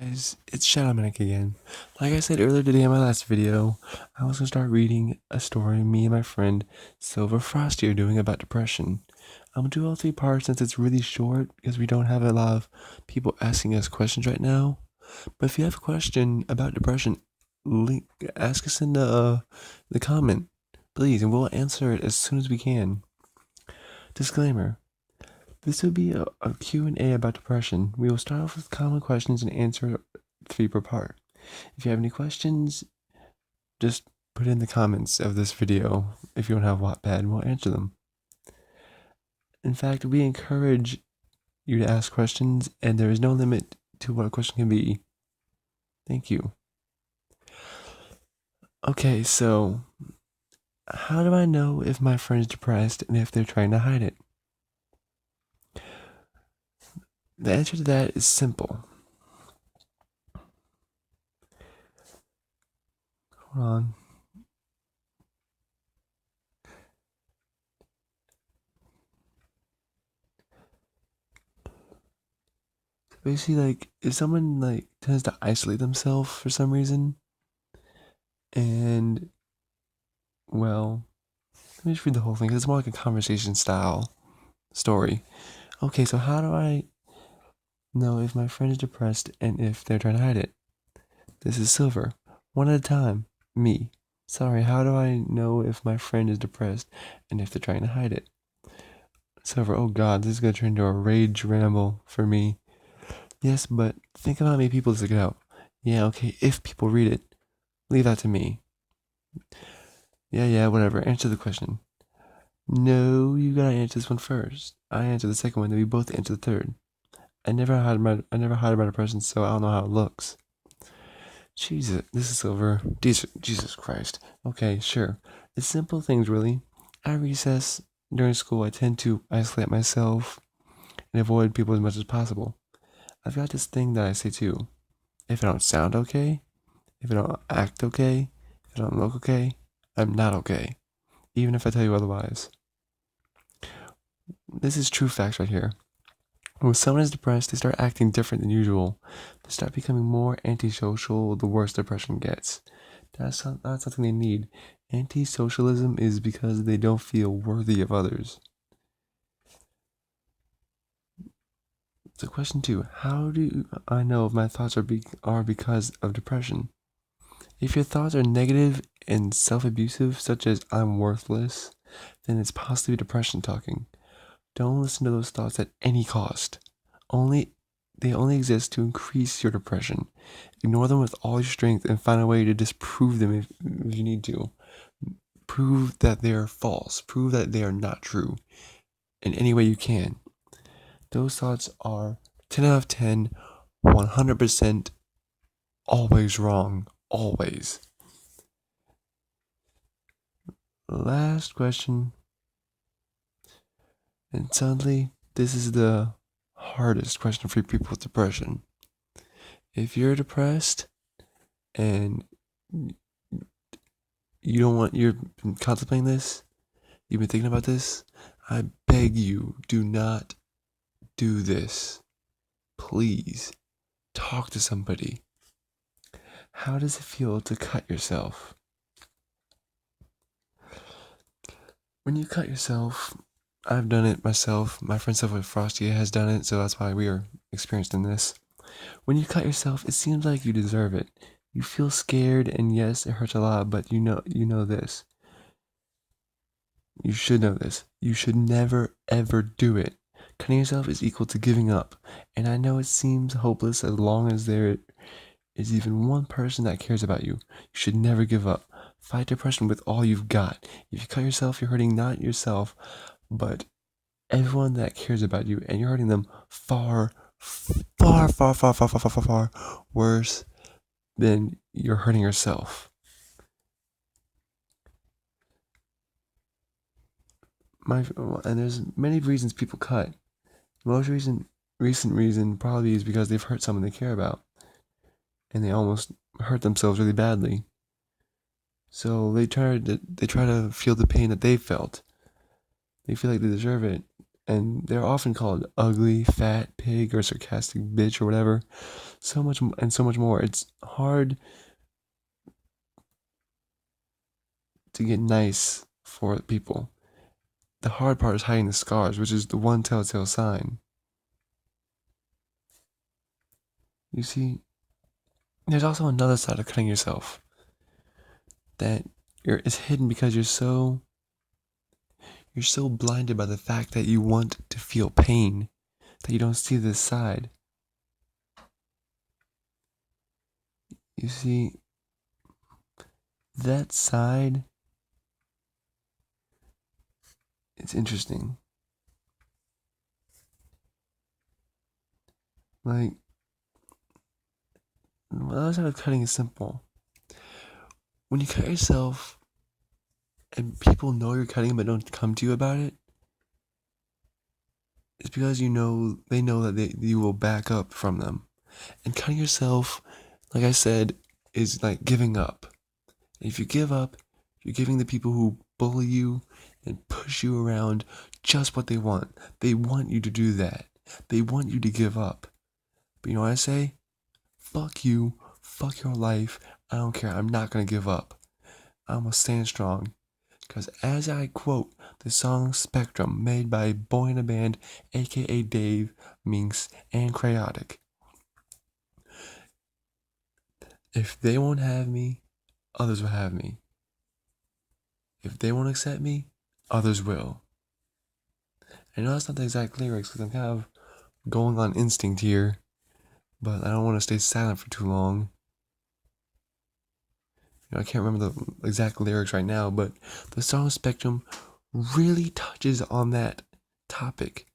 Guys, it's Shadowmanic again. Like I said earlier today in my last video, I was gonna start reading a story me and my friend Silver Frosty are doing about depression. I'm gonna do all three parts since it's really short because we don't have a lot of people asking us questions right now. But if you have a question about depression, link, ask us in the comment, please, and we'll answer it as soon as we can. Disclaimer. This will be a Q&A about depression. We will start off with common questions and answer three per part. If you have any questions, just put in the comments of this video. If you don't have Wattpad, we'll answer them. In fact, we encourage you to ask questions, and there is no limit to what a question can be. Thank you. Okay, so how do I know if my friend is depressed and if they're trying to hide it? The answer to that is simple. Hold on. Basically, like, if someone, like, tends to isolate themselves for some reason, and, well, let me just read the whole thing, because it's more like a conversation style story. Okay, so how do I know if my friend is depressed and if they're trying to hide it? This is Silver. One at a time. Me. Sorry, how do I know if my friend is depressed and if they're trying to hide it? Silver, oh god, this is gonna turn into a rage ramble for me. Yes, but think about how many people this could help. Yeah, okay, if people read it. Leave that to me. Yeah, whatever. Answer the question. No, you gotta answer this one first. I answer the second one, then we both answer the third. I never hide about a person, so I don't know how it looks. Jesus, this is Silver. Jesus Christ. Okay, sure. It's simple things, really. At recess, during school, I tend to isolate myself and avoid people as much as possible. I've got this thing that I say too. If I don't sound okay, if I don't act okay, if I don't look okay, I'm not okay. Even if I tell you otherwise. This is true facts right here. When someone is depressed, they start acting different than usual. They start becoming more antisocial the worse depression gets. That's not something they need. Antisocialism is because they don't feel worthy of others. So question 2, how do I know if my thoughts are because of depression? If your thoughts are negative and self-abusive, such as I'm worthless, then it's possibly depression talking. Don't listen to those thoughts at any cost. They only exist to increase your depression. Ignore them with all your strength and find a way to disprove them if you need to. Prove that they are false. Prove that they are not true in any way you can. Those thoughts are 10 out of 10, 100% always wrong. Always. Last question. And suddenly, this is the hardest question for people with depression. If you're depressed and you're contemplating this, you've been thinking about this, I beg you, do not do this. Please, talk to somebody. How does it feel to cut yourself? When you cut yourself, I've done it myself. My friend Silver Frosty has done it, so that's why we are experienced in this. When you cut yourself, it seems like you deserve it. You feel scared, and yes, it hurts a lot, but you know this. You should know this. You should never ever do it. Cutting yourself is equal to giving up. And I know it seems hopeless as long as there is even one person that cares about you. You should never give up. Fight depression with all you've got. If you cut yourself, you're hurting not yourself, but everyone that cares about you, and you're hurting them far, far, far, far, far, far, far, far, far worse than you're hurting yourself. And there's many reasons people cut. The most recent reason probably is because they've hurt someone they care about, and they almost hurt themselves really badly. So they try to feel the pain that they felt. They feel like they deserve it, and they're often called ugly, fat, pig, or sarcastic bitch or whatever. So much and so much more. It's hard to get nice for people. The hard part is hiding the scars, which is the one telltale sign. You see, there's also another side of cutting yourself that is hidden because you're so blinded by the fact that you want to feel pain that you don't see this side. You see, that side, it's interesting. Like, the other side of cutting is simple. When you cut yourself and people know you're cutting but don't come to you about it, it's because they know that you will back up from them. And cutting yourself, like I said, is like giving up. And if you give up, you're giving the people who bully you and push you around just what they want. They want you to do that. They want you to give up. But you know what I say? Fuck you. Fuck your life. I don't care. I'm not going to give up. I'm going to stand strong. Because as I quote the song Spectrum, made by Boy in a Band, aka Dave, Minx, and Chaotic, if they won't have me, others will have me. If they won't accept me, others will. I know that's not the exact lyrics because I'm kind of going on instinct here, but I don't want to stay silent for too long. I can't remember the exact lyrics right now, but the song Spectrum really touches on that topic,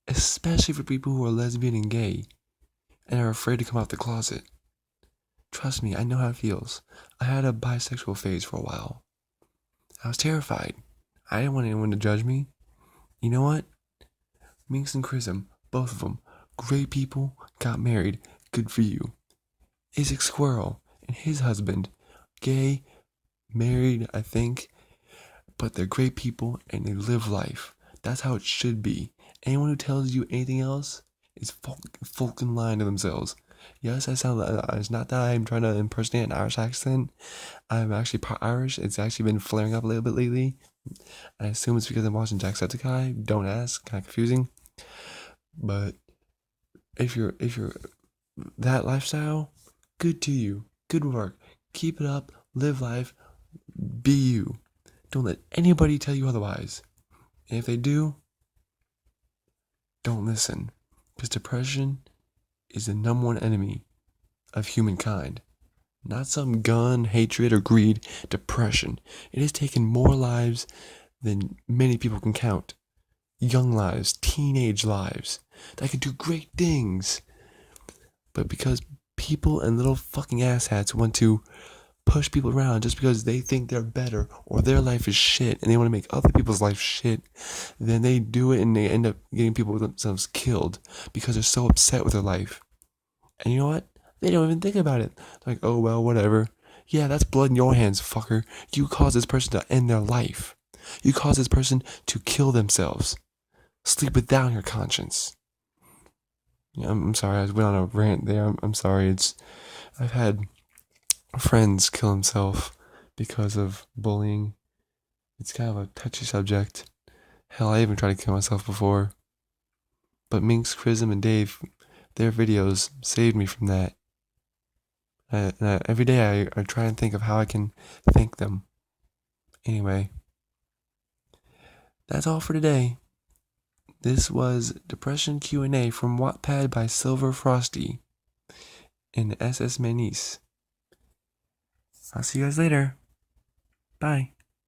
especially for people who are lesbian and gay and are afraid to come out the closet. Trust me, I know how it feels. I had a bisexual phase for a while. I was terrified. I didn't want anyone to judge me. You know what? Minx and Chrism, both of them, great people, got married. Good for you. Isaac Squirrel and his husband, gay, married, I think, but they're great people and they live life. That's how it should be. Anyone who tells you anything else is fucking lying to themselves. Yes, it's not that I'm trying to impersonate an Irish accent. I'm actually part Irish. It's actually been flaring up a little bit lately. I assume it's because I'm watching Jacksepticeye. Don't ask. Kind of confusing. But if you're that lifestyle, good to you. Good work. Keep it up. Live life. Be you. Don't let anybody tell you otherwise. And if they do, don't listen. Because depression is the number one enemy of humankind. Not some gun, hatred, or greed. Depression. It has taken more lives than many people can count. Young lives, teenage lives, that can do great things. But because people and little fucking asshats want to push people around just because they think they're better or their life is shit and they want to make other people's life shit, then they do it and they end up getting people themselves killed because they're so upset with their life. And you know what? They don't even think about it. Like, oh well, whatever. Yeah, that's blood in your hands, fucker. You caused this person to end their life. You caused this person to kill themselves. Sleep it down your conscience. Yeah, I'm sorry, I went on a rant there. I'm sorry. I've had friends kill himself because of bullying. It's kind of a touchy subject. Hell, I even tried to kill myself before. But Minx, Chrism, and Dave, their videos saved me from that. Every day I try and think of how I can thank them. Anyway, that's all for today. This was Depression Q&A from Wattpad by Silver Frosty and SS Manice. I'll see you guys later. Bye.